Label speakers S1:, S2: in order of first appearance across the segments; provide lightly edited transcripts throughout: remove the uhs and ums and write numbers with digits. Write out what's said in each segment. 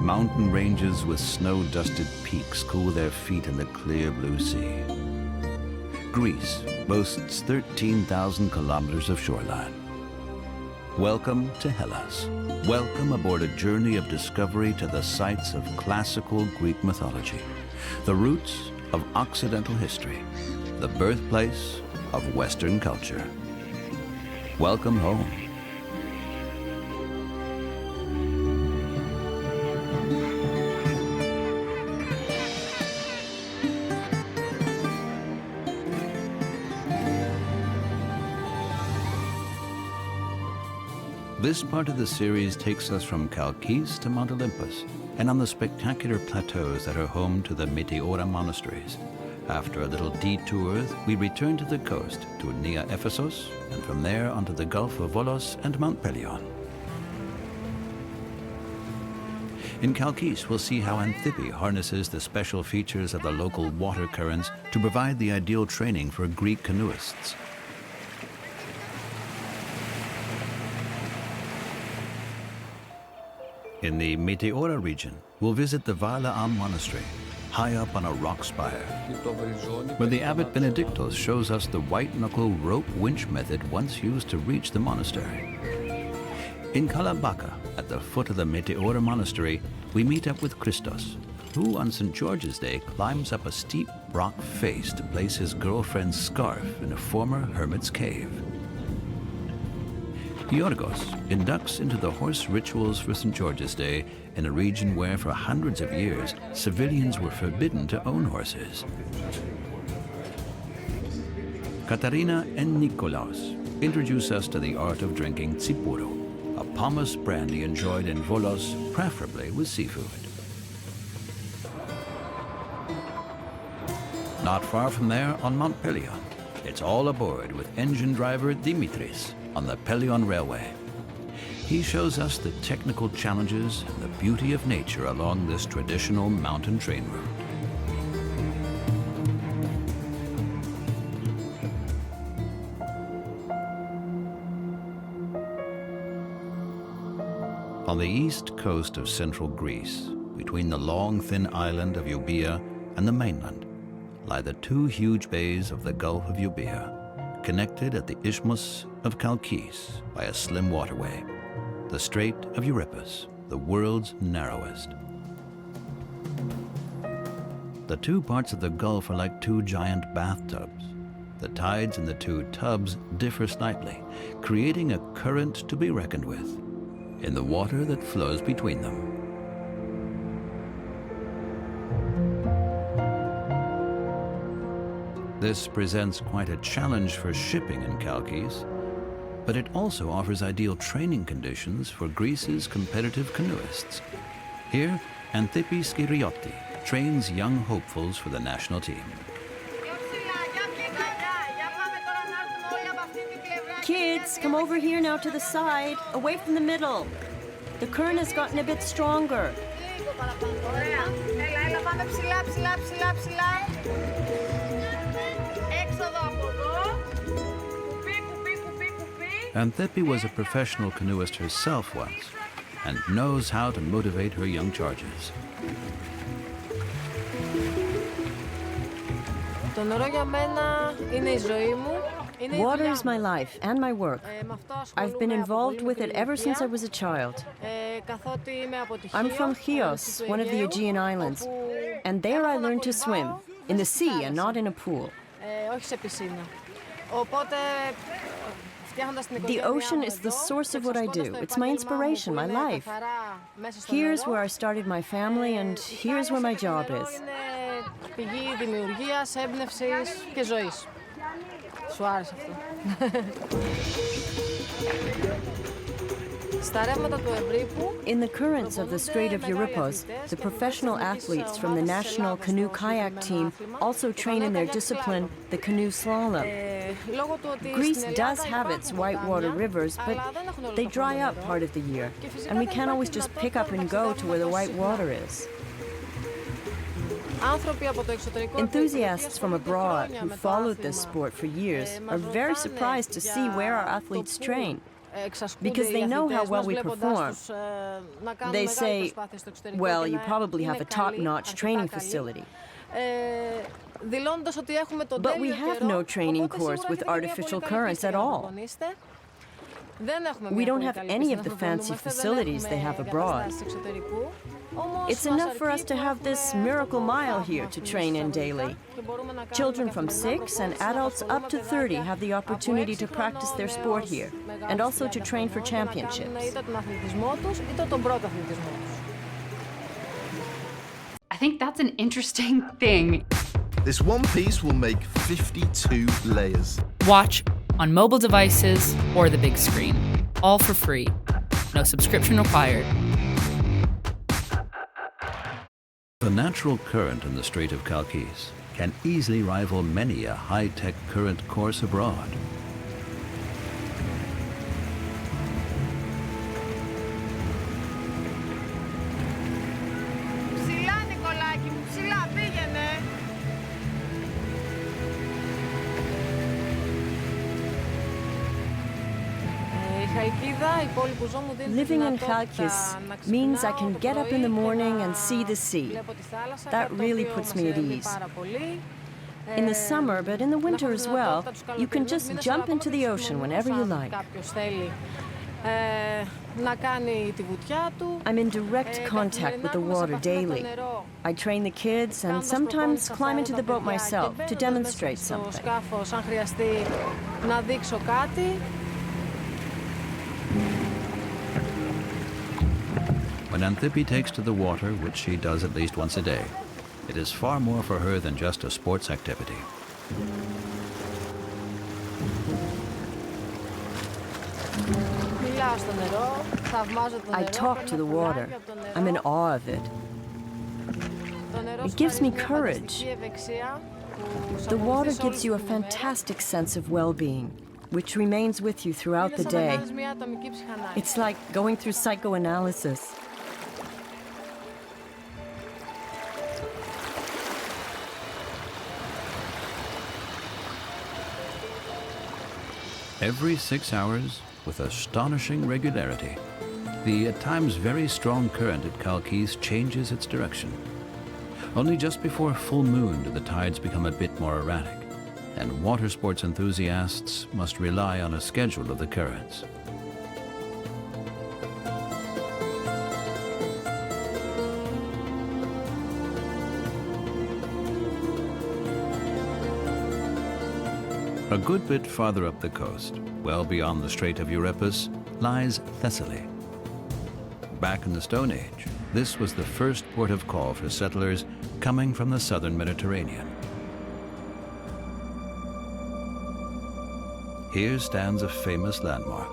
S1: Mountain ranges with snow-dusted peaks cool their feet in the clear blue sea. Greece boasts 13,000 kilometers of shoreline. Welcome to Hellas. Welcome aboard a journey of discovery to the sites of classical Greek mythology, the roots of Occidental history, the birthplace of Western culture. Welcome home. This part of the series takes us from Chalcis to Mount Olympus and on the spectacular plateaus that are home to the Meteora monasteries. After a little detour, we return to the coast to Nea Ephesos and from there onto the Gulf of Volos and Mount Pelion. In Chalcis, we'll see how Xantippe harnesses the special features of the local water currents to provide the ideal training for Greek canoeists. In the Meteora region, we'll visit the Varlaam Monastery, high up on a rock spire, where the abbot Benedictus shows us the white-knuckle rope winch method once used to reach the monastery. In Kalabaka, at the foot of the Meteora Monastery, we meet up with Christos, who on St. George's Day climbs up a steep rock face to place his girlfriend's scarf in a former hermit's cave. Yorgos inducts into the horse rituals for St. George's Day in a region where for hundreds of years civilians were forbidden to own horses. Katarina and Nikolaos introduce us to the art of drinking Tsipouro, a pomace brandy enjoyed in Volos, preferably with seafood. Not far from there on Mount Pelion, it's all aboard with engine driver Dimitris on the Pelion Railway. He shows us the technical challenges and the beauty of nature along this traditional mountain train route. On the east coast of central Greece, between the long, thin island of Euboea and the mainland, lie the two huge bays of the Gulf of Euboea, connected at the Isthmus of Chalcis by a slim waterway, the Strait of Euripus, the world's narrowest. The two parts of the Gulf are like two giant bathtubs. The tides in the two tubs differ slightly, creating a current to be reckoned with in the water that flows between them. This presents quite a challenge for shipping in Chalcis, but it also offers ideal training conditions for Greece's competitive canoeists. Here, Xantippe Skiriotti trains young hopefuls for the national team.
S2: Kids, come over here now to the side, away from the middle. The current has gotten a bit stronger.
S1: Xantippe was a professional canoeist herself once and knows how to motivate her young charges.
S2: Water is my life and my work. I've been involved with it ever since I was a child. I'm from Chios, one of the Aegean Islands, and there I learned to swim, in the sea and not in a pool. The ocean is the source of what I do. It's my inspiration, my life. Here's where I started my family, and here's where my job is. In the currents of the Strait of Euripus, the professional athletes from the national canoe-kayak team also train in their discipline, the canoe slalom. Greece does have its whitewater rivers, but they dry up part of the year, and we can't always just pick up and go to where the white water is. Enthusiasts from abroad who followed this sport for years are very surprised to see where our athletes train. because they know how well we perform. They say, well, you probably have a top-notch training facility. But we have no training course with artificial currents at all. We don't have any of the fancy facilities they have abroad. It's enough for us to have this miracle mile here to train in daily. Children from 6 and adults up to 30 have the opportunity to practice their sport here, and also to train for championships.
S3: I think that's an interesting thing.
S4: This one piece will make 52 layers.
S5: Watch on mobile devices or the big screen, all for free. No subscription required.
S1: The natural current in the Strait of Chalcis can easily rival many a high-tech current course abroad.
S2: Living in Chalcis means I can get up in the morning and see the sea. That really puts me at ease. In the summer, but in the winter as well, you can just jump into the ocean whenever you like. I'm in direct contact with the water daily. I train the kids and sometimes climb into the boat myself to demonstrate something.
S1: When Anthippe takes to the water, which she does at least once a day, it is far more for her than just a sports activity.
S2: I talk to the water. I'm in awe of it. It gives me courage. The water gives you a fantastic sense of well-being, which remains with you throughout the day. It's like going through psychoanalysis.
S1: Every 6 hours, with astonishing regularity, the at times very strong current at Chalcis changes its direction. Only just before full moon do the tides become a bit more erratic, and water sports enthusiasts must rely on a schedule of the currents. A good bit farther up the coast, well beyond the Strait of Euripus, lies Thessaly. Back in the Stone Age, this was the first port of call for settlers coming from the southern Mediterranean. Here stands a famous landmark,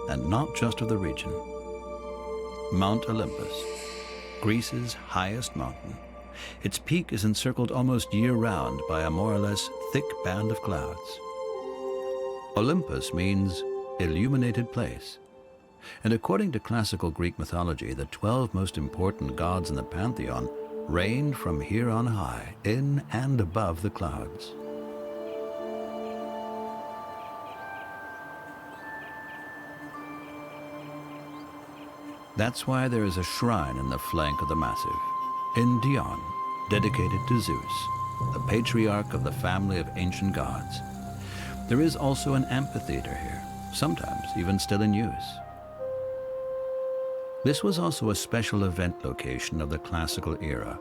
S1: and not just of the region. Mount Olympus, Greece's highest mountain. Its peak is encircled almost year-round by a more or less thick band of clouds. Olympus means illuminated place, and according to classical Greek mythology, the 12 most important gods in the pantheon reigned from here on high, in and above the clouds. That's why there is a shrine in the flank of the massif, in Dion, dedicated to Zeus, the patriarch of the family of ancient gods. There is also an amphitheater here, sometimes even still in use. This was also a special event location of the classical era.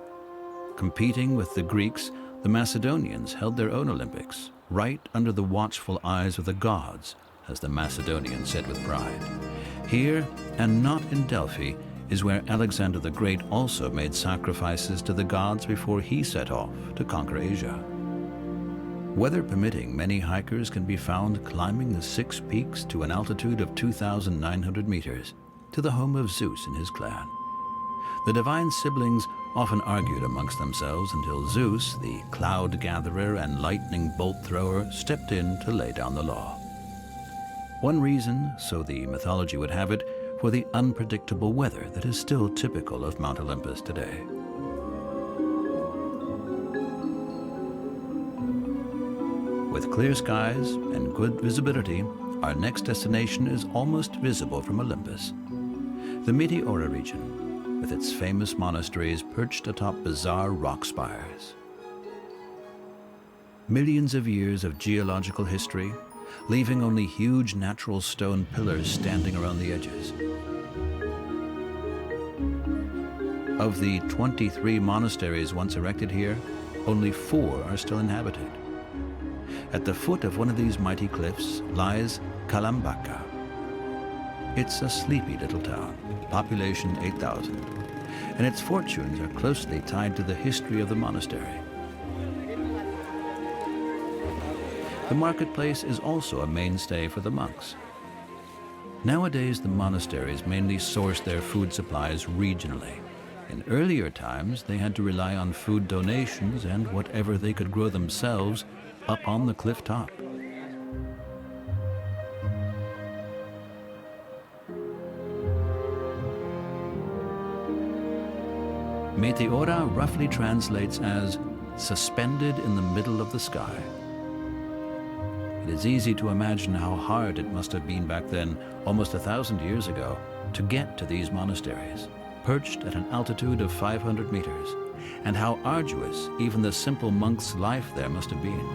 S1: Competing with the Greeks, the Macedonians held their own Olympics, right under the watchful eyes of the gods, as the Macedonians said with pride. Here, and not in Delphi, is where Alexander the Great also made sacrifices to the gods before he set off to conquer Asia. Weather permitting, many hikers can be found climbing the 6 peaks to an altitude of 2,900 meters, to the home of Zeus and his clan. The divine siblings often argued amongst themselves until Zeus, the cloud gatherer and lightning bolt thrower, stepped in to lay down the law. One reason, so the mythology would have it, for the unpredictable weather that is still typical of Mount Olympus today. With clear skies and good visibility, Our next destination is almost visible from Olympus. The Meteora region, with its famous monasteries perched atop bizarre rock spires. Millions of years of geological history, leaving only huge natural stone pillars standing around the edges. Of the 23 monasteries once erected here, only 4 are still inhabited. At the foot of one of these mighty cliffs lies Kalambaka. It's a sleepy little town, population 8,000, and its fortunes are closely tied to the history of the monastery. The marketplace is also a mainstay for the monks. Nowadays, the monasteries mainly source their food supplies regionally. In earlier times, they had to rely on food donations and whatever they could grow themselves up on the cliff top. Meteora roughly translates as suspended in the middle of the sky. It is easy to imagine how hard it must have been back then, almost 1,000 years ago, to get to these monasteries, perched at an altitude of 500 meters, and how arduous even the simple monk's life there must have been.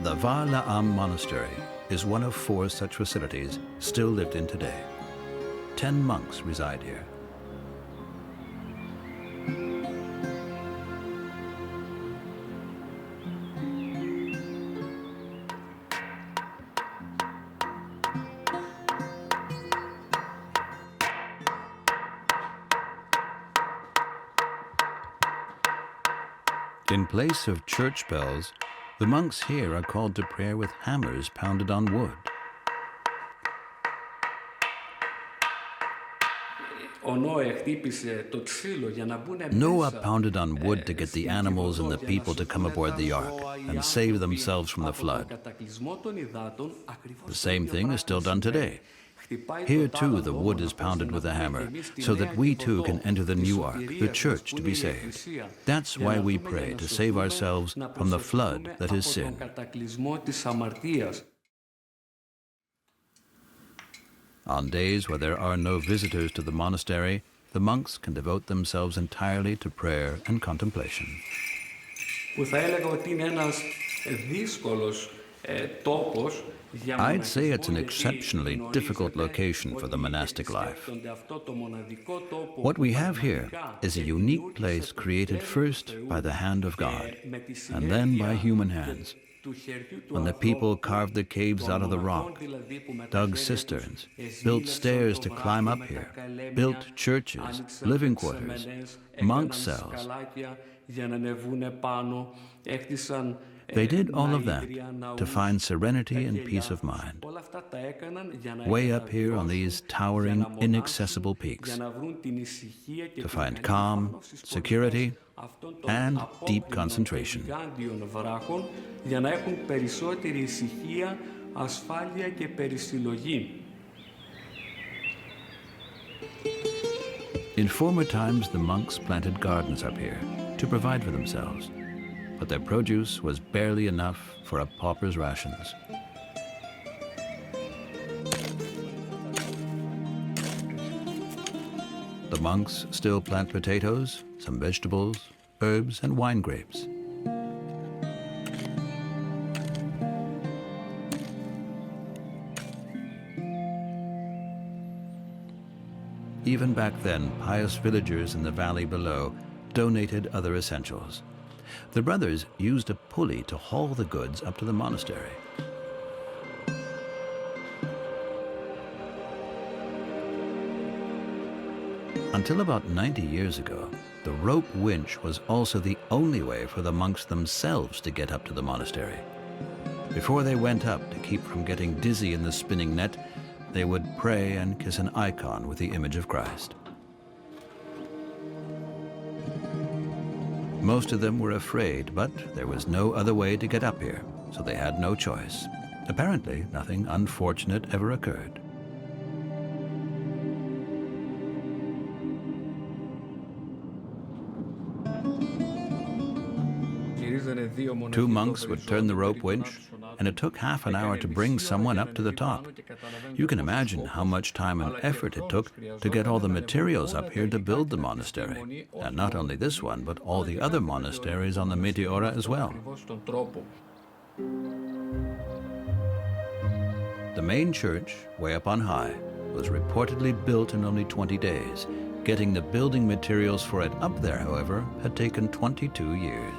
S1: The Va La'am Monastery is one of 4 such facilities still lived in today. 10 monks reside here. In place of church bells, the monks here are called to prayer with hammers pounded on wood. Noah pounded on wood to get the animals and the people to come aboard the ark and save themselves from the flood. The same thing is still done today. Here too the wood is pounded with a hammer so that we too can enter the new ark, the church, to be saved. That's why we pray, to save ourselves from the flood that is sin. On days where there are no visitors to the monastery, the monks can devote themselves entirely to prayer and contemplation. I'd say it's an exceptionally difficult location for the monastic life. What we have here is a unique place created first by the hand of God, and then by human hands. When the people carved the caves out of the rock, dug cisterns, built stairs to climb up here, built churches, living quarters, monk cells. They did all of that to find serenity and peace of mind, way up here on these towering, inaccessible peaks, to find calm, security, and deep concentration. In former times, the monks planted gardens up here to provide for themselves, but their produce was barely enough for a pauper's rations. The monks still plant potatoes, some vegetables, herbs, and wine grapes. Even back then, pious villagers in the valley below donated other essentials. The brothers used a pulley to haul the goods up to the monastery. Until about 90 years ago, the rope winch was also the only way for the monks themselves to get up to the monastery. Before they went up, to keep from getting dizzy in the spinning net, they would pray and kiss an icon with the image of Christ. Most of them were afraid, but there was no other way to get up here, so they had no choice. Apparently, nothing unfortunate ever occurred. 2 monks would turn the rope winch, and it took half an hour to bring someone up to the top. You can imagine how much time and effort it took to get all the materials up here to build the monastery. And not only this one, but all the other monasteries on the Meteora as well. The main church, way up on high, was reportedly built in only 20 days. Getting the building materials for it up there, however, had taken 22 years.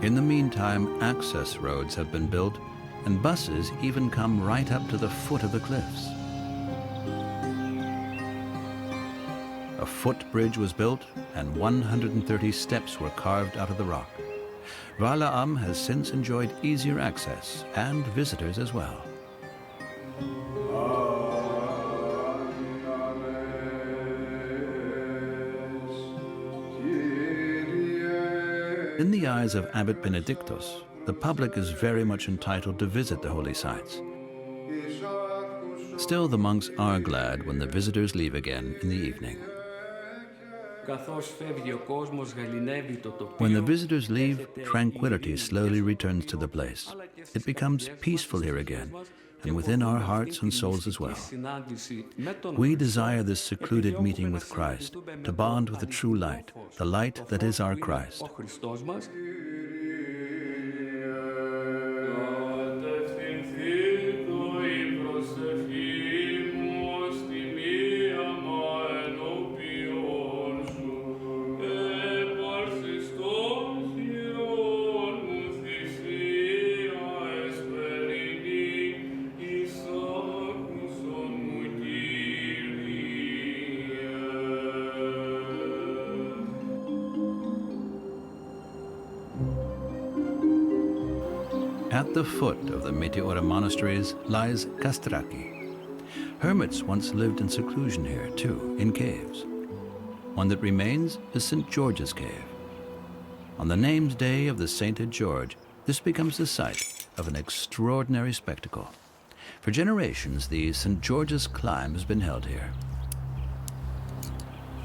S1: In the meantime, access roads have been built, and buses even come right up to the foot of the cliffs. A footbridge was built, and 130 steps were carved out of the rock. Vala'am has since enjoyed easier access, and visitors as well. In the eyes of Abbot Benedictus, the public is very much entitled to visit the holy sites. Still, the monks are glad when the visitors leave again in the evening. When the visitors leave, tranquility slowly returns to the place. It becomes peaceful here again, and within our hearts and souls as well. We desire this secluded meeting with Christ, to bond with the true light, the light that is our Christ. At the foot of the Meteora monasteries lies Castrati. Hermits once lived in seclusion here, too, in caves. One that remains is St. George's Cave. On the names day of the sainted George, this becomes the site of an extraordinary spectacle. For generations, the St. George's climb has been held here.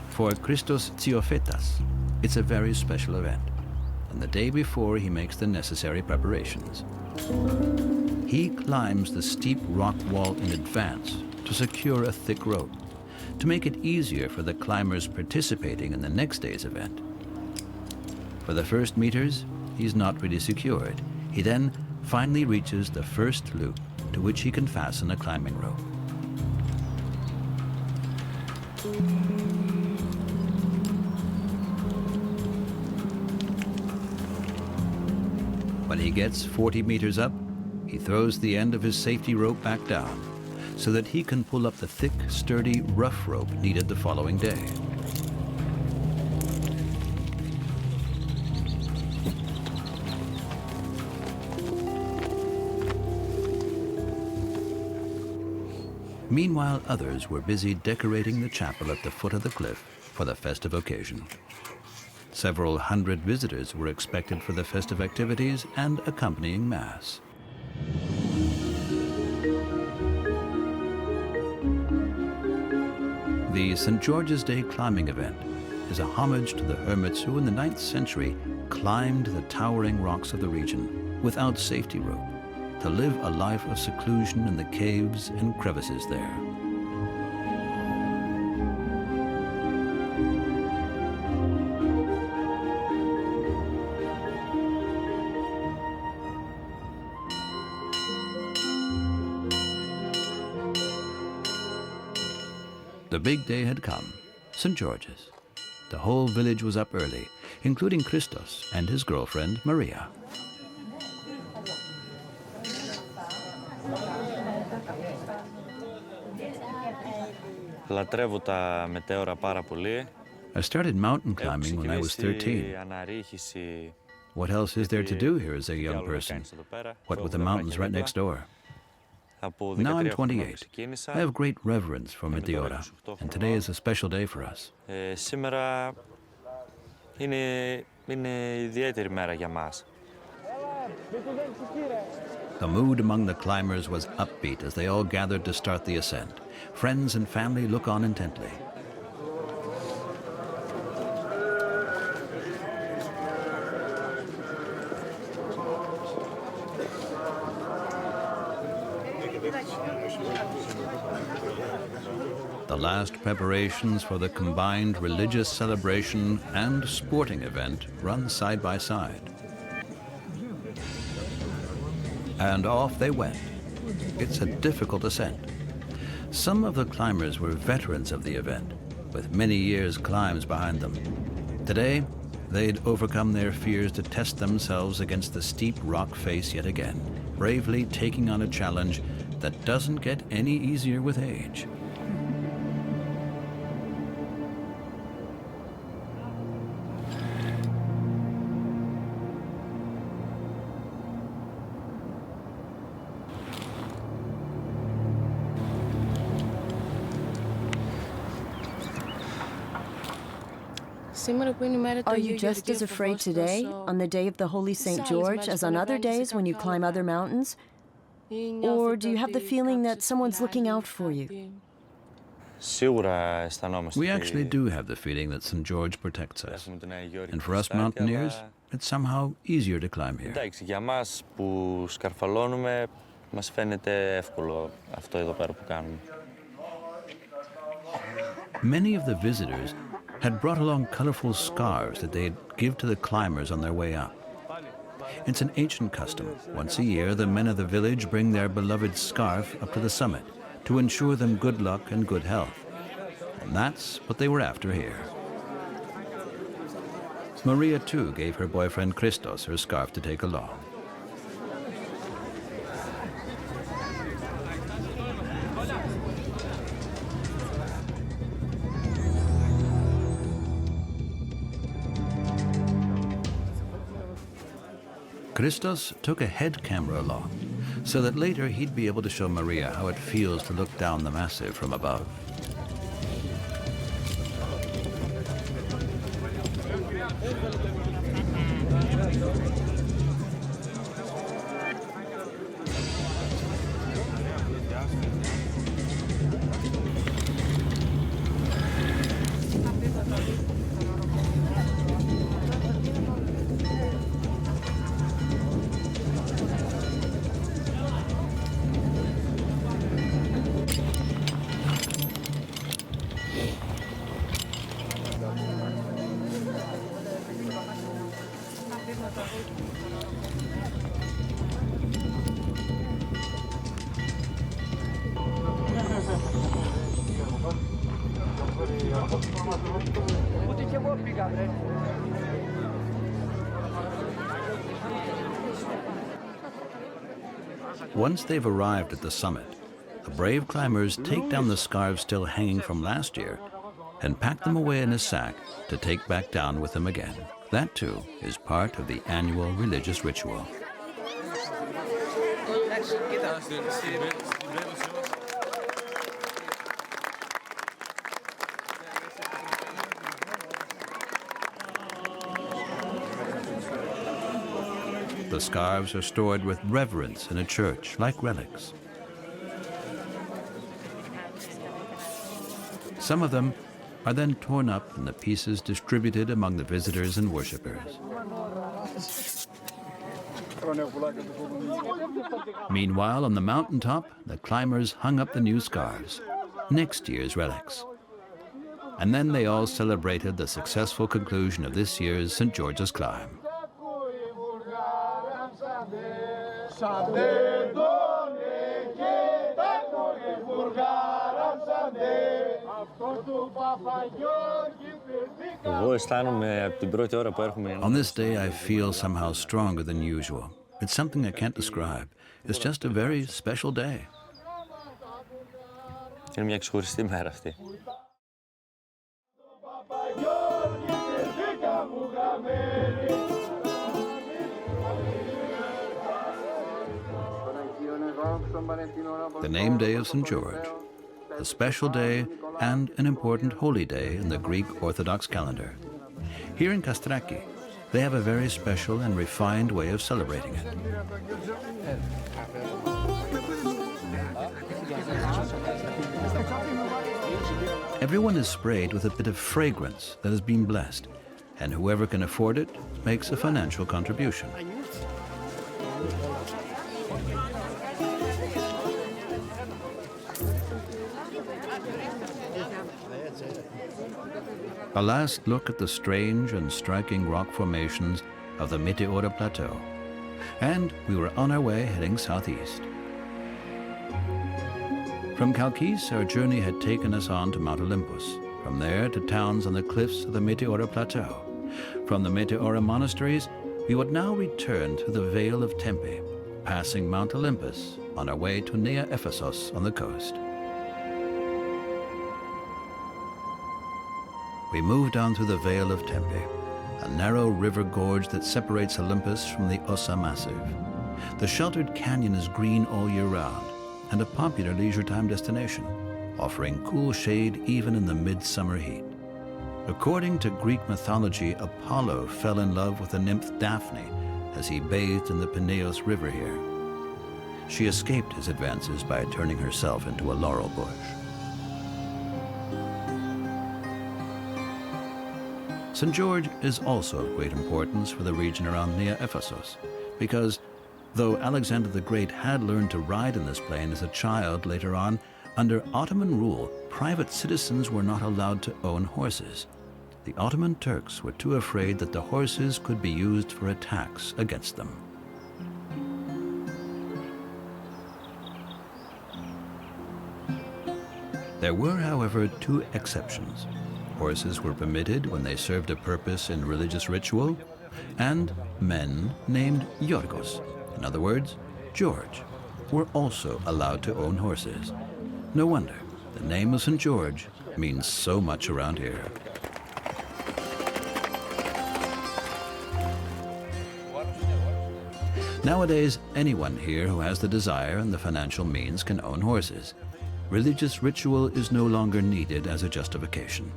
S1: For Christos Theophetas, it's a very special event, and the day before he makes the necessary preparations. He climbs the steep rock wall in advance to secure a thick rope, to make it easier for the climbers participating in the next day's event. For the first meters, he's not really secured. He then finally reaches the first loop to which he can fasten a climbing rope. When he gets 40 meters up, he throws the end of his safety rope back down so that he can pull up the thick, sturdy, rough rope needed the following day. Meanwhile, others were busy decorating the chapel at the foot of the cliff for the festive occasion. Several hundred visitors were expected for the festive activities and accompanying Mass. The St. George's Day climbing event is a homage to the hermits who in the 9th century climbed the towering rocks of the region without safety rope to live a life of seclusion in the caves and crevices there. The big day had come, St. George's. The whole village was up early, including Christos and his girlfriend, Maria. I started mountain climbing when I was 13. What else is there to do here as a young person? What with the mountains right next door? Now I'm 28. I have great reverence for Meteora, and today is a special day for us. The mood among the climbers was upbeat as they all gathered to start the ascent. Friends and family look on intently. The last preparations for the combined religious celebration and sporting event run side by side. And off they went. It's a difficult ascent. Some of the climbers were veterans of the event, with many years' climbs behind them. Today, they'd overcome their fears to test themselves against the steep rock face yet again, bravely taking on a challenge that doesn't get any easier with age.
S2: Are you just as afraid today, on the day of the Holy St. George, as on other days when you climb other mountains? Or do you have the feeling that someone's looking out for you?
S1: We actually do have the feeling that St. George protects us. And for us mountaineers, it's somehow easier to climb here. Many of the visitors had brought along colorful scarves that they'd give to the climbers on their way up. It's an ancient custom. Once a year, the men of the village bring their beloved scarf up to the summit to ensure them good luck and good health. And that's what they were after here. Maria, too, gave her boyfriend Christos her scarf to take along. Christos took a head camera along, so that later he'd be able to show Maria how it feels to look down the massive from above. Once they've arrived at the summit, the brave climbers take down the scarves still hanging from last year and pack them away in a sack to take back down with them again. That, too, is part of the annual religious ritual. The scarves are stored with reverence in a church, like relics. Some of them are then torn up and the pieces distributed among the visitors and worshippers. Meanwhile, on the mountaintop, the climbers hung up the new scarves, next year's relics. And then they all celebrated the successful conclusion of this year's St. George's climb. On this day, I feel somehow stronger than usual. It's something I can't describe. It's just a very special day. The name day of St. George, a special day and an important holy day in the Greek Orthodox calendar. Here in Kastraki, they have a very special and refined way of celebrating it. Everyone is sprayed with a bit of fragrance that has been blessed, and whoever can afford it makes a financial contribution. A last look at the strange and striking rock formations of the Meteora Plateau, and we were on our way heading southeast. From Chalcis, our journey had taken us on to Mount Olympus, from there to towns on the cliffs of the Meteora Plateau. From the Meteora monasteries, we would now return through the Vale of Tempe, passing Mount Olympus on our way to Nea Ephesos on the coast. We moved on through the Vale of Tempe, a narrow river gorge that separates Olympus from the Ossa Massive. The sheltered canyon is green all year round and a popular leisure time destination, offering cool shade even in the midsummer heat. According to Greek mythology, Apollo fell in love with the nymph Daphne as he bathed in the Peneus River here. She escaped his advances by turning herself into a laurel bush. St. George is also of great importance for the region around Nea Ephesos, because though Alexander the Great had learned to ride in this plain as a child later on, under Ottoman rule, private citizens were not allowed to own horses. The Ottoman Turks were too afraid that the horses could be used for attacks against them. There were, however, two exceptions. Horses were permitted when they served a purpose in religious ritual, and men named Yorgos, in other words, George, were also allowed to own horses. No wonder the name of St. George means so much around here. Nowadays, anyone here who has the desire and the financial means can own horses. Religious ritual is no longer needed as a justification.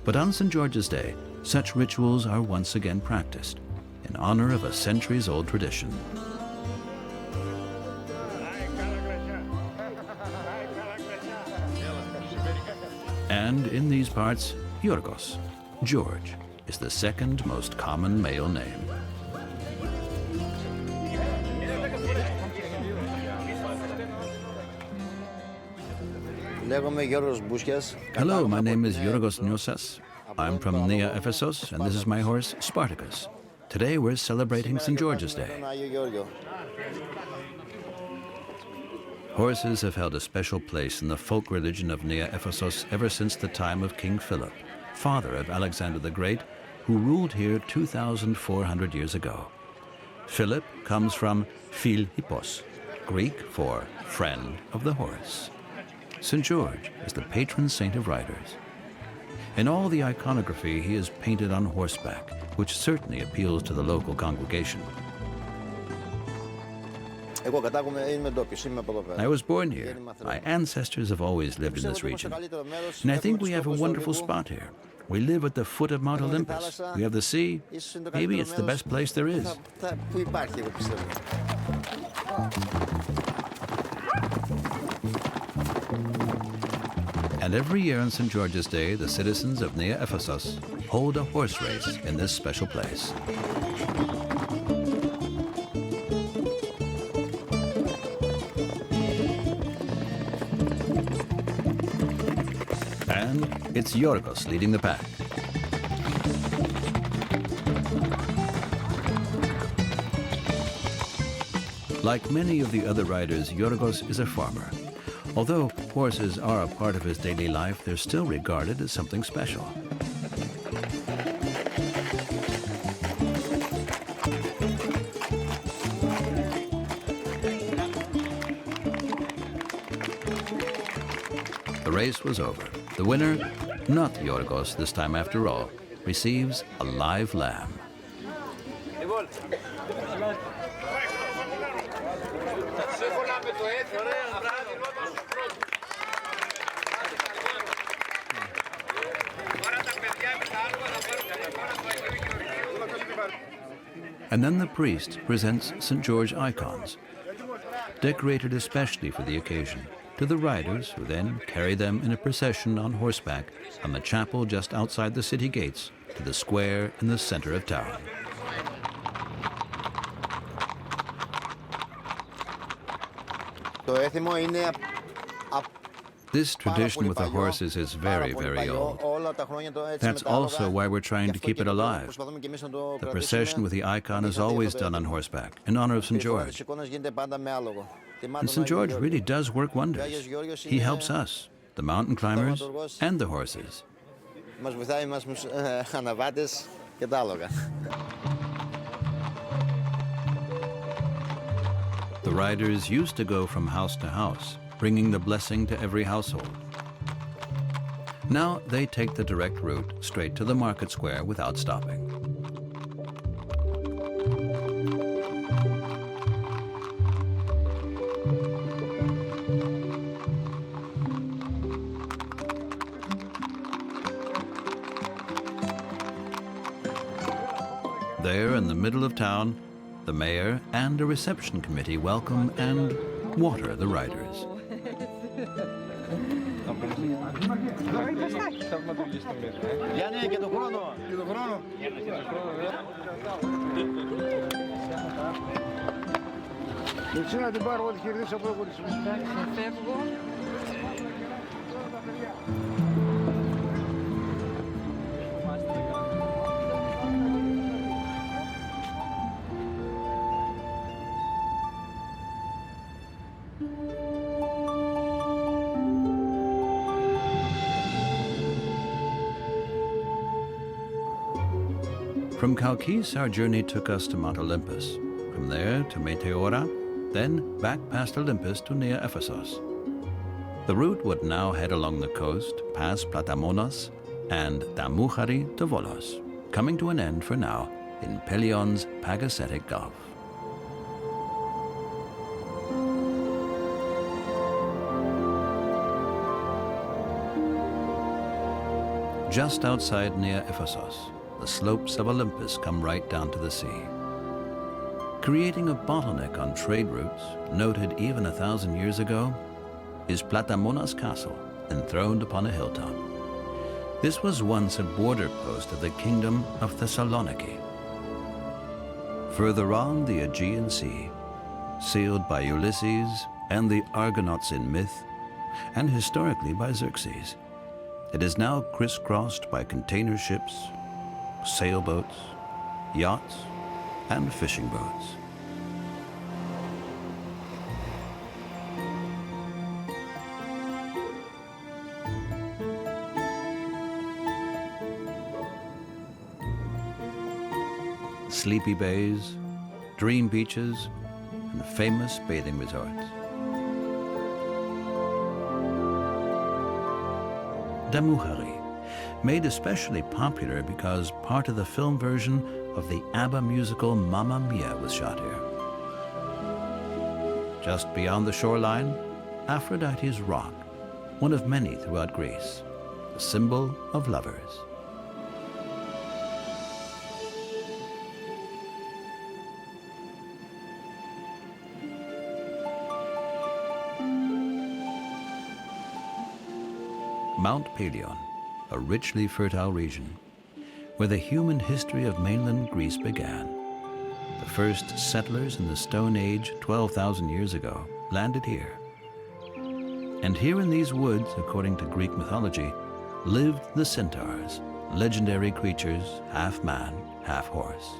S1: But on St. George's Day, such rituals are once again practiced in honor of a centuries-old tradition. And in these parts, Yorgos, George, is the second most common male name. Hello, my name is Yorgos Niosas. I'm from Nea Ephesos, and this is my horse, Spartacus. Today we're celebrating St. George's Day. Horses have held a special place in the folk religion of Nea Ephesos ever since the time of King Philip, father of Alexander the Great, who ruled here 2,400 years ago. Philip comes from Philhippos, Greek for friend of the horse. St. George is the patron saint of riders. In all the iconography, he is painted on horseback, which certainly appeals to the local congregation. I was born here. My ancestors have always lived in this region. And I think we have a wonderful spot here. We live at the foot of Mount Olympus. We have the sea. Maybe it's the best place there is. And every year on St. George's Day, the citizens of Nea Ephesos hold a horse race in this special place. And it's Yorgos leading the pack. Like many of the other riders, Yorgos is a farmer. Although horses are a part of his daily life, they're still regarded as something special. The race was over. The winner, not Yorgos this time after all, receives a live lamb. And then the priest presents St. George icons, decorated especially for the occasion, to the riders, who then carry them in a procession on horseback from the chapel just outside the city gates to the square in the center of town. This tradition with the horses is very, very old. That's also why we're trying to keep it alive. The procession with the icon is always done on horseback in honor of St. George. And St. George really does work wonders. He helps us, the mountain climbers, and the horses. The riders used to go from house to house, bringing the blessing to every household. Now they take the direct route straight to the market square without stopping. There in the middle of town, the mayor and a reception committee welcome and water the riders. From Chalcis, our journey took us to Mount Olympus. From there to Meteora, then back past Olympus to near Ephesus. The route would now head along the coast, past Platamonas and Damuchari to Volos, coming to an end for now in Pelion's Pagasetic Gulf. Just outside near Ephesus, the slopes of Olympus come right down to the sea. Creating a bottleneck on trade routes, noted even 1,000 years ago, is Platamonas Castle, enthroned upon a hilltop. This was once a border post of the kingdom of Thessaloniki. Further on, the Aegean Sea, sealed by Ulysses and the Argonauts in myth, and historically by Xerxes. It is now crisscrossed by container ships, sailboats, yachts, and fishing boats. Sleepy bays, dream beaches, and famous bathing resorts. Damuchari, made especially popular because part of the film version of the ABBA musical Mamma Mia was shot here. Just beyond the shoreline, Aphrodite's Rock, one of many throughout Greece, a symbol of lovers. Mount Pelion, a richly fertile region, where the human history of mainland Greece began. The first settlers in the Stone Age 12,000 years ago landed here. And here in these woods, according to Greek mythology, lived the centaurs, legendary creatures, half man, half horse.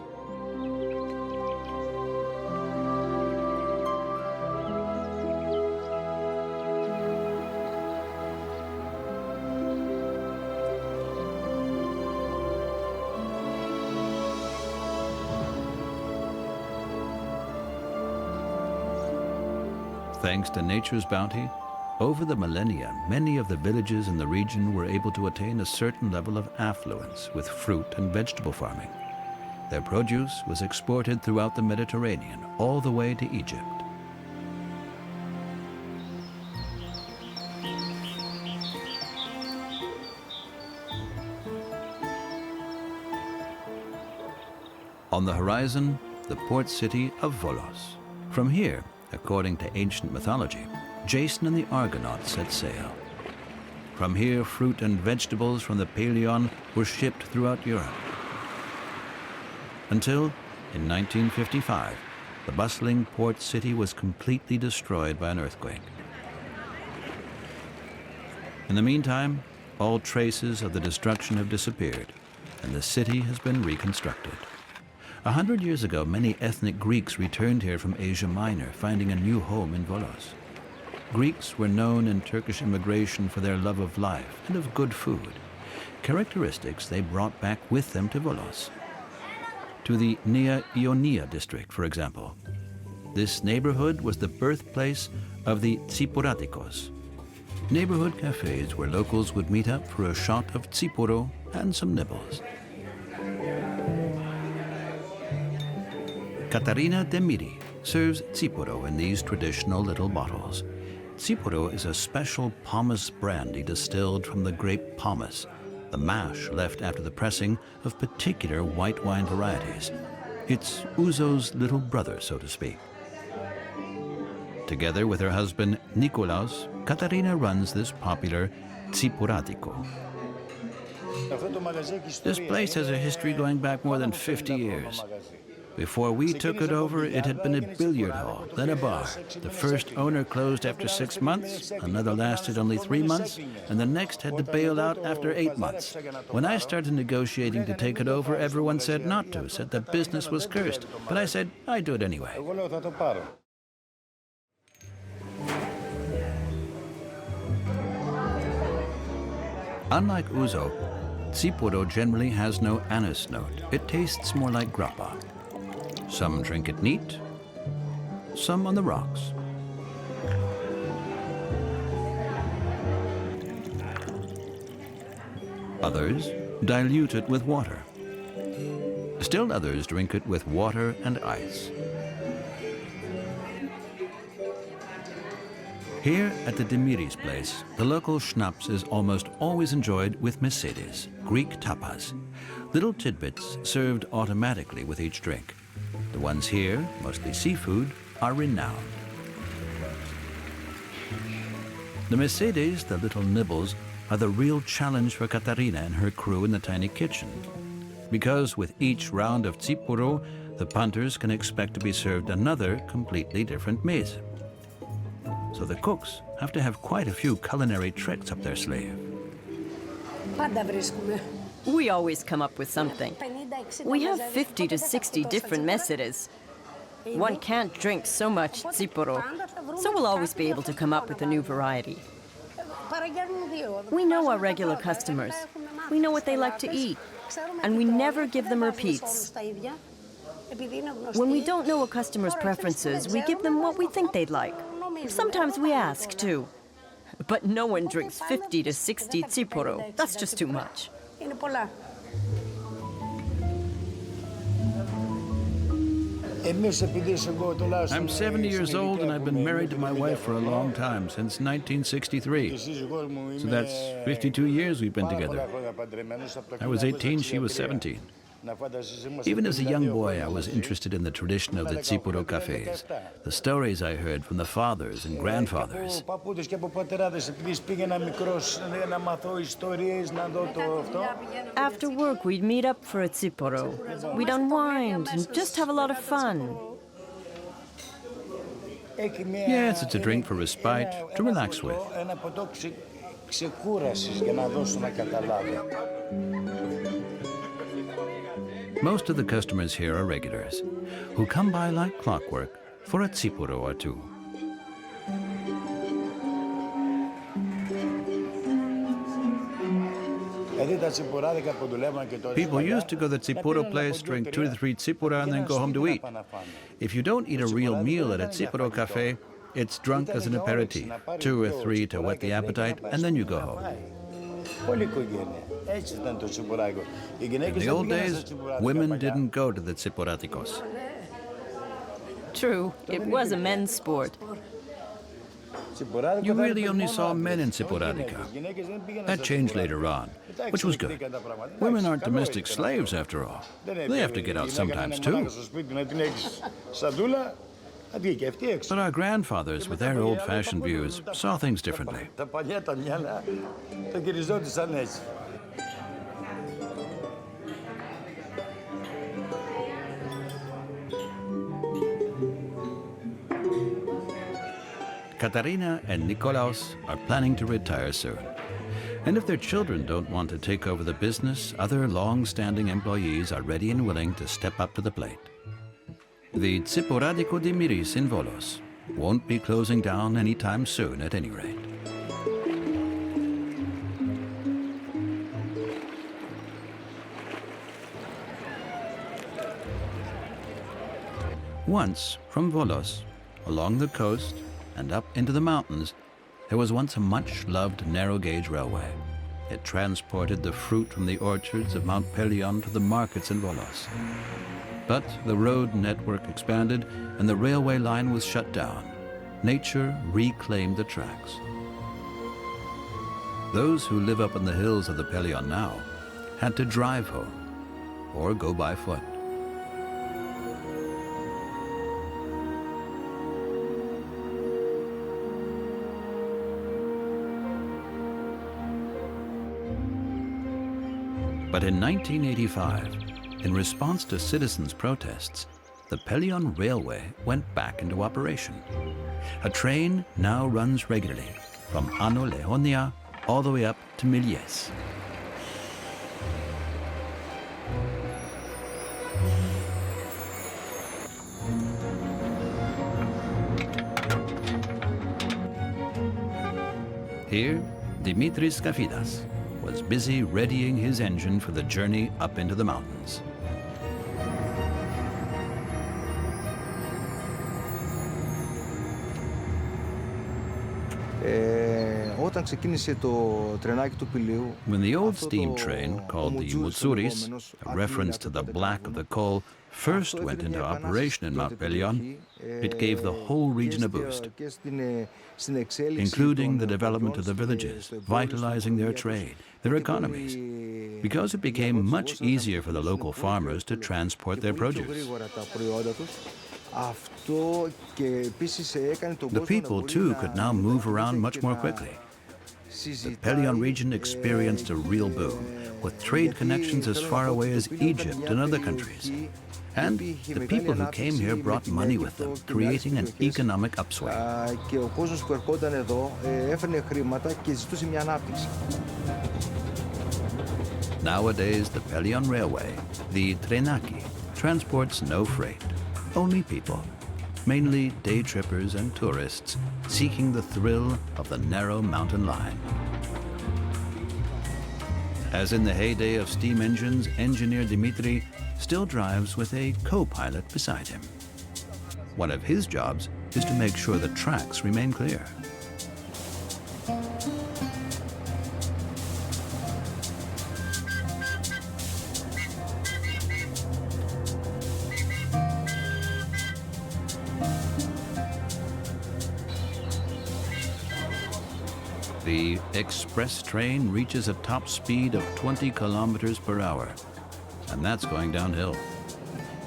S1: Thanks to nature's bounty, over the millennia, many of the villages in the region were able to attain a certain level of affluence with fruit and vegetable farming. Their produce was exported throughout the Mediterranean, all the way to Egypt. On the horizon, the port city of Volos. From here, according to ancient mythology, Jason and the Argonauts set sail. From here, fruit and vegetables from the Paleon were shipped throughout Europe. Until, in 1955, the bustling port city was completely destroyed by an earthquake. In the meantime, all traces of the destruction have disappeared, and the city has been reconstructed. 100 years ago, many ethnic Greeks returned here from Asia Minor, finding a new home in Volos. Greeks were known in Turkish immigration for their love of life and of good food, characteristics they brought back with them to Volos. To the Nea Ionia district, for example. This neighborhood was the birthplace of the Tsipouradikos, neighborhood cafes where locals would meet up for a shot of Tsipouro and some nibbles. Catarina de Miri serves Tsipouro in these traditional little bottles. Tsipouro is a special pomace brandy distilled from the grape pomace, the mash left after the pressing of particular white wine varieties. It's ouzo's little brother, so to speak. Together with her husband Nikolaos, Catarina runs this popular Tsipouradiko. This place has a history going back more than 50 years. Before we took it over, it had been a billiard hall, then a bar. The first owner closed after 6 months, another lasted only 3 months, and the next had to bail out after 8 months. When I started negotiating to take it over, everyone said not to, said the business was cursed. But I said, I'd do it anyway. Unlike ouzo, Tsipouro generally has no anise note. It tastes more like grappa. Some drink it neat, some on the rocks. Others dilute it with water. Still others drink it with water and ice. Here at the Demiris place, the local schnapps is almost always enjoyed with mesedes, Greek tapas, little tidbits served automatically with each drink. The ones here, mostly seafood, are renowned. The mesedes, the little nibbles, are the real challenge for Catarina and her crew in the tiny kitchen. Because with each round of Tsipouro, the punters can expect to be served another completely different meze. So the cooks have to have quite a few culinary tricks up their sleeve.
S2: We always come up with something. We have 50 to 60 different mesedes. One can't drink so much Tsipouro, so we'll always be able to come up with a new variety. We know our regular customers. We know what they like to eat, and we never give them repeats. When we don't know a customer's preferences, we give them what we think they'd like. Sometimes we ask, too. But no one drinks 50 to 60 Tsipouro. That's just too much.
S1: I'm 70 years old and I've been married to my wife for a long time, since 1963. So that's 52 years we've been together. I was 18, she was 17. Even as a young boy, I was interested in the tradition of the Tsipouro cafes, the stories I heard from the fathers and grandfathers.
S2: After work, we'd meet up for a Tsipouro. We'd unwind and just have a lot of fun.
S1: Yes, it's a drink for respite, to relax with. Most of the customers here are regulars, who come by like clockwork for a Tsipouro or two. People used to go to the Tsipouro place, drink 2 to 3 Tsipouro, and then go home to eat. If you don't eat a real meal at a Tsipouro cafe, it's drunk as an aperitif, 2 or 3 to whet the appetite, and then you go home. In the old days, women didn't go to the Tsipouradikos.
S2: True, it was a men's sport.
S1: You really only saw men in Tsipouradica. That changed later on, which was good. Women aren't domestic slaves, after all. They have to get out sometimes, too. But our grandfathers, with their old-fashioned views, saw things differently. Katarina and Nikolaos are planning to retire soon. And if their children don't want to take over the business, other long-standing employees are ready and willing to step up to the plate. The Tsipouradico Dimiris in Volos won't be closing down anytime soon, at any rate. Once, from Volos, along the coast and up into the mountains, there was once a much-loved narrow-gauge railway. It transported the fruit from the orchards of Mount Pelion to the markets in Volos. But the road network expanded and the railway line was shut down. Nature reclaimed the tracks. Those who live up in the hills of the Pelion now had to drive home or go by foot. But in 1985, in response to citizens' protests, the Pelion Railway went back into operation. A train now runs regularly from Ano Leonia all the way up to Milies. Here, Dimitris Skafidas was busy readying his engine for the journey up into the mountains. When the old steam train, called the Monasteries, a reference to the black of the coal, first went into operation in Mount Pelion, it gave the whole region a boost, including the development of the villages, vitalizing their trade, their economies, because it became much easier for the local farmers to transport their produce. The people, too, could now move around much more quickly. The Pelion region experienced a real boom, with trade connections as far away as Egypt and other countries. And the people who came here brought money with them, creating an economic upswing. Nowadays, the Pelion Railway, the Trenaki, transports no freight, only people, mainly day trippers and tourists seeking the thrill of the narrow mountain line. As in the heyday of steam engines, engineer Dimitri still drives with a co-pilot beside him. One of his jobs is to make sure the tracks remain clear. The express train reaches a top speed of 20 kilometers per hour, and that's going downhill.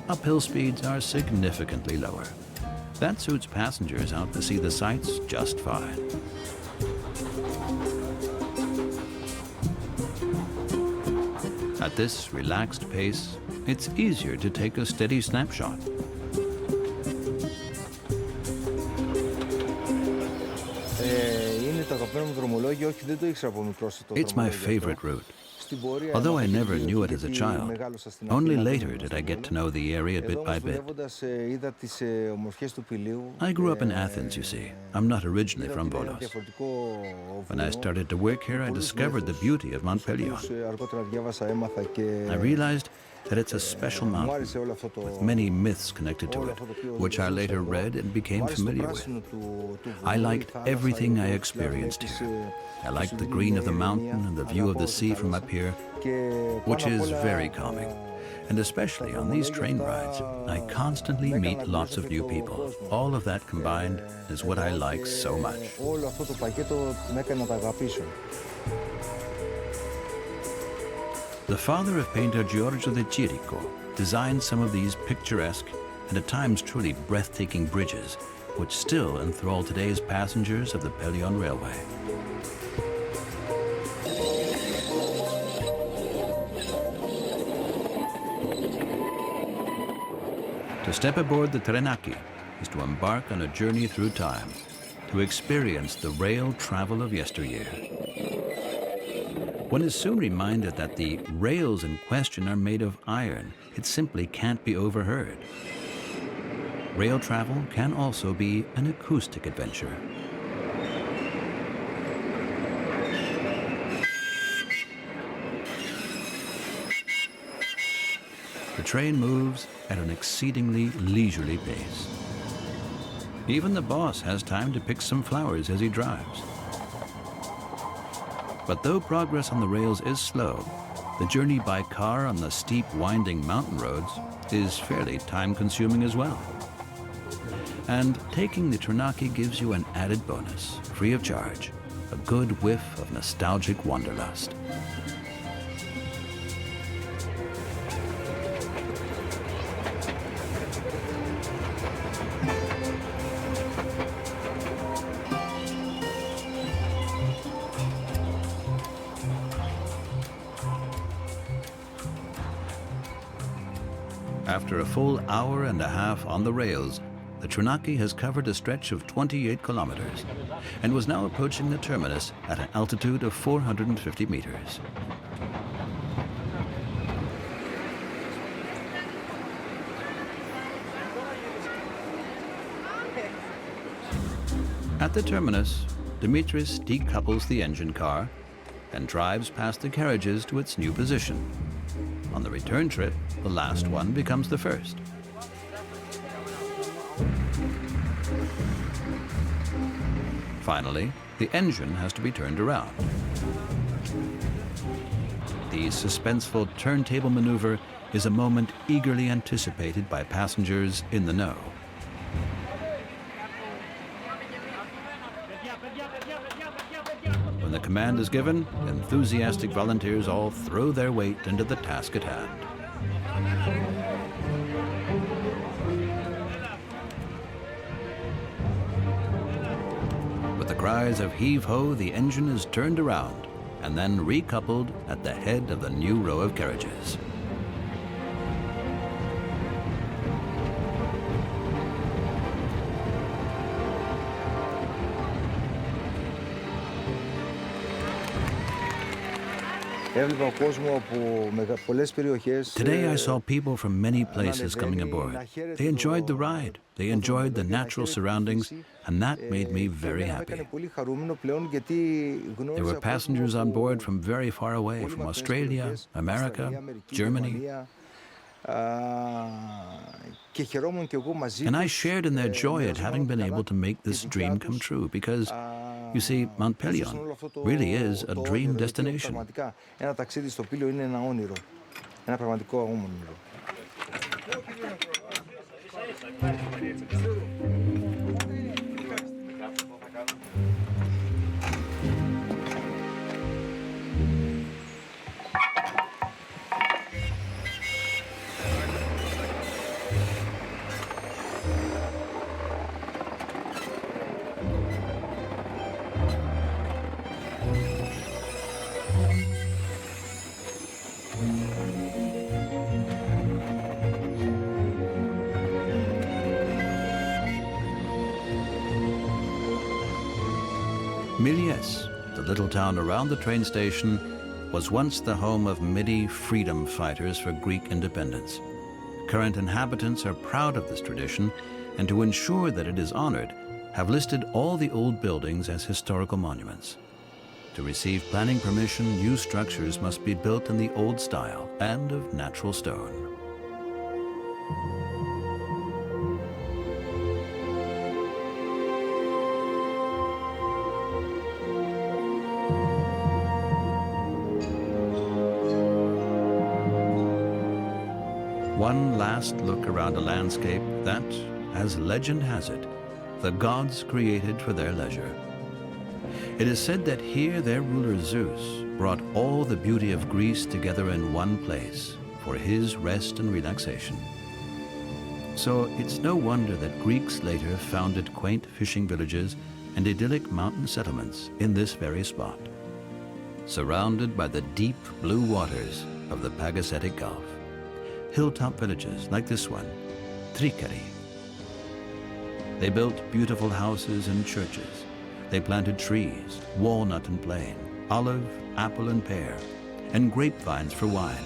S1: Uphill speeds are significantly lower. That suits passengers out to see the sights just fine. At this relaxed pace, it's easier to take a steady snapshot. It's my favorite route. Although I never knew it as a child, only later did I get to know the area bit by bit. I grew up in Athens, you see. I'm not originally from Volos. When I started to work here, I discovered the beauty of Mount Pelion. I realized that it's a special mountain with many myths connected to it, which I later read and became familiar with. I liked everything I experienced here. I liked the green of the mountain and the view of the sea from up here, which is very calming. And especially on these train rides, I constantly meet lots of new people. All of that combined is what I like so much. The father of painter Giorgio de Chirico designed some of these picturesque and at times truly breathtaking bridges, which still enthrall today's passengers of the Pelion Railway. To step aboard the Trenaki is to embark on a journey through time, to experience the rail travel of yesteryear. One is soon reminded that the rails in question are made of iron. It simply can't be overheard. Rail travel can also be an acoustic adventure. The train moves at an exceedingly leisurely pace. Even the boss has time to pick some flowers as he drives. But though progress on the rails is slow, the journey by car on the steep, winding mountain roads is fairly time-consuming as well. And taking the Trenaki gives you an added bonus, free of charge, a good whiff of nostalgic wanderlust. After a full hour and a half on the rails, the Trenaki has covered a stretch of 28 kilometers and was now approaching the terminus at an altitude of 450 meters. At the terminus, Dimitris decouples the engine car and drives past the carriages to its new position. On the return trip, the last one becomes the first. Finally, the engine has to be turned around. The suspenseful turntable maneuver is a moment eagerly anticipated by passengers in the know. When the command is given, enthusiastic volunteers all throw their weight into the task at hand. With the cries of heave-ho, the engine is turned around and then recoupled at the head of the new row of carriages. Today I saw people from many places coming aboard. They enjoyed the ride, they enjoyed the natural surroundings, and that made me very happy. There were passengers on board from very far away, from Australia, America, Germany. And I shared in their joy at having been able to make this dream come true because, you see, Mount Pelion really is a dream destination. Milies, the little town around the train station, was once the home of many freedom fighters for Greek independence. Current inhabitants are proud of this tradition, and to ensure that it is honored, have listed all the old buildings as historical monuments. To receive planning permission, new structures must be built in the old style and of natural stone. One last look around a landscape that, as legend has it, the gods created for their leisure. It is said that here their ruler Zeus brought all the beauty of Greece together in one place for his rest and relaxation. So it's no wonder that Greeks later founded quaint fishing villages and idyllic mountain settlements in this very spot, surrounded by the deep blue waters of the Pagasetic Gulf. Hilltop villages like this one, Trikeri. They built beautiful houses and churches. They planted trees, walnut and plane, olive, apple and pear, and grapevines for wine,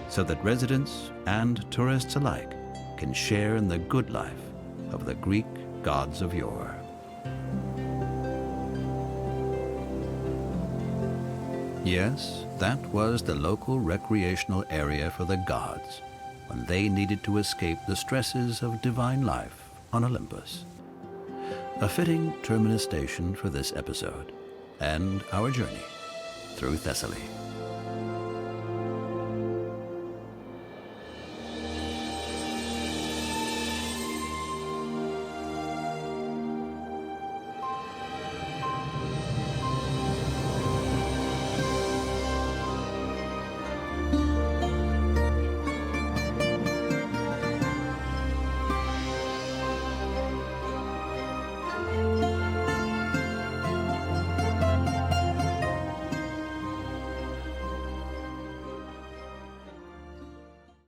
S1: so that residents and tourists alike can share in the good life of the Greek gods of yore. Yes, that was the local recreational area for the gods when they needed to escape the stresses of divine life on Olympus. A fitting terminus station for this episode and our journey through Thessaly.